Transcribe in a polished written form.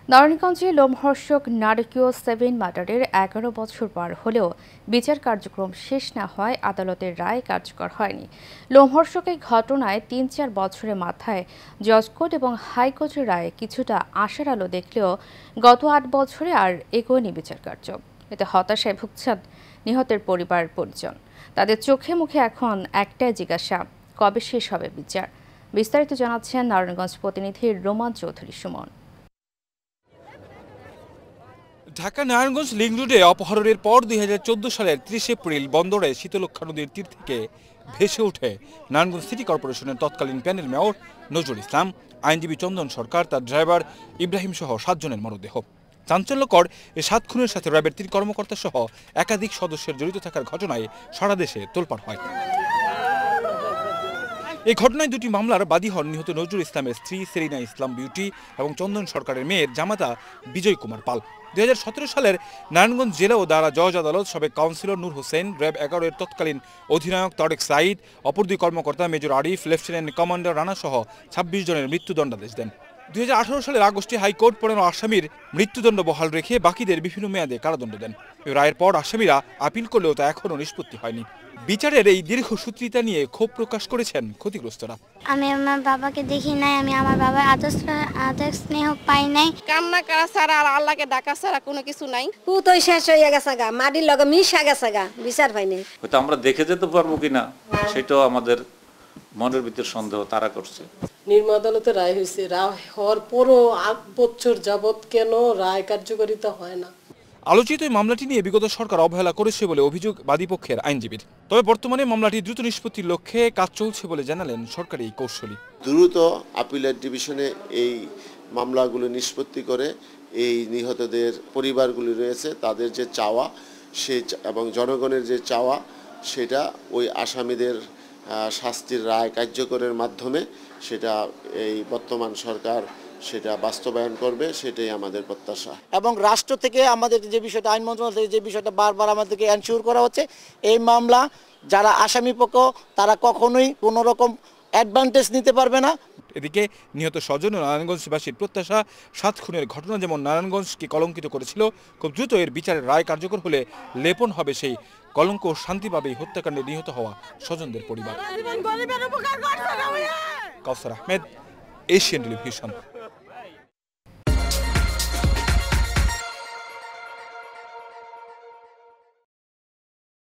নারায়ণগঞ্জে লোমহর্ষক নারকীয় 7 মার্ডারের 11 বছর পার হলেও বিচার কার্যক্রম শেষ না হওয়ায় আদালতের রায় কার্যকর হয়নি। লোমহর্ষক এই ঘটনায় 3-4 বছরের মাথায় জজ কোর্ট এবং হাইকোর্টের রায়ে কিছুটা আশার আলো দেখলেও গত 8 বছরে আর এগোয়নি বিচার কার্য। এতে হতাশায় ভুগছেন নিহতের পরিজন। তাদের চোখে মুখে এখন একটাই জিজ্ঞাসা, কবে শেষ হবে বিচার? বিস্তারিত জানাচ্ছেন নারায়ণগঞ্জ প্রতিনিধি রোমান চৌধুরী সুমন। ঢাকা নারায়ণগঞ্জ লিং রোডে অপহরণের পর 2014 সালের 30 এপ্রিল বন্দরে শীতলক্ষ্যা নদীর তীর থেকে ভেসে ওঠে নারায়ণগঞ্জ সিটি কর্পোরেশনের তৎকালীন প্যানেল মেয়র নজরুল ইসলাম, আইনজীবী চন্দন সরকার, তার ড্রাইভার ইব্রাহিম সহ 7 জনের মরদেহ। চাঞ্চল্যকর এই 7 খুনের সাথে র্যাবের 3 কর্মকর্তা সহ একাধিক সদস্যের জড়িত থাকার ঘটনায় সারা দেশে তোলপাড় হয়। এই ঘটনায় 2টি মামলার বাদী হন নিহত নজরুল ইসলামের স্ত্রী সেলিনা ইসলাম বিউটি এবং চন্দন সরকারের মেয়ের জামাতা বিজয় কুমার পাল। 2017 সালের নারায়ণগঞ্জ জেলা ও দারা জজ আদালত সাবেক কাউন্সিলর নূর হোসেন, র্যাব 11 এর তৎকালীন অধিনায়ক তারেক সাঈদ, অপর 2 কর্মকর্তা major Arif, lieutenant commander Rana সহ 26 জনের মৃত্যুদণ্ডাদেশ দেন। 2018 সালের আগস্টে হাইকোর্ট 15 আসামির মৃত্যুদণ্ড বহাল রেখে বাকিদের বিভিন্ন মেয়াদে কারাদণ্ড দেন। রায়ের পর আসামিরা আপিল করলেও তা এখনও নিষ্পত্তি হয়নি। বিচারের এই দীর্ঘসূত্রিতা নিয়ে ক্ষোভ প্রকাশ করেছেন ক্ষতিগ্রস্তরা। আমি আমার বাবাকে দেখি নাই, আমি আমার বাবার আদর স্নেহ পাই নাই। কান্না করা ছাড়া আর আল্লাহকে ডাকা ছাড়া কোনো কিছু নাই। পুতই শেষ হয়ে গেছে গা, মাটির লগে মিশা গেছে গা, বিচার পাইনি। হয়তো আমরা দেখে যেতে পারবো কিনা সেটাও আমাদের মনের ভিতর সন্দেহ তারা করছে। নিম্ন আদালতে রায় হয়েছে, রায় হওয়ার পরও 8 বছর যাবৎ কেন রায় কার্যকারিতা হয় না? আলোচিত এই মামলাটি নিয়ে বিগত সরকার অবহেলা করেছে বলে অভিযোগ বাদীপক্ষের আইনজীবীর। তবে বর্তমানে মামলাটি দ্রুত নিষ্পত্তির লক্ষ্যে কাজ চলছে বলে জানালেন সরকারি কৌশলী। দ্রুত আপিলেট ডিভিশনে এই মামলাগুলো নিষ্পত্তি করে এই নিহতদের পরিবারগুলি রয়েছে তাদের যে চাওয়া সেই এবং জনগণের যে চাওয়া সেটা ওই আসামিদের শাস্তির রায় কার্যকরের মাধ্যমে সেটা এই বর্তমান সরকার সেটা বাস্তবায়ন করবে, সেটাই আমাদের প্রত্যাশা। এবং রাষ্ট্র থেকে আমাদের যে বিষয়টা, আইন মন্ত্রণালয় থেকে যে বিষয়টা বারবার আমাদেরকে এনশিওর করা হচ্ছে, এই মামলা যারা আসামি পক্ষ তারা কখনোই কোনো রকম অ্যাডভান্টেজ নিতে পারবে না। এদিকে নিহত স্বজন ও নারায়ণগঞ্জবাসীর প্রত্যাশা, 7 খুনের ঘটনা যেমন নারায়ণগঞ্জকে কলঙ্কিত করেছিল, খুব দ্রুত এর বিচারের রায় কার্যকর হলে লেপন হবে সেই কলঙ্ক ও শান্তি পাবে হত্যাকাণ্ডে নিহত হওয়া স্বজনদের পরিবার। কাউসার আহমেদ, এশিয়ান টেলিভিশন।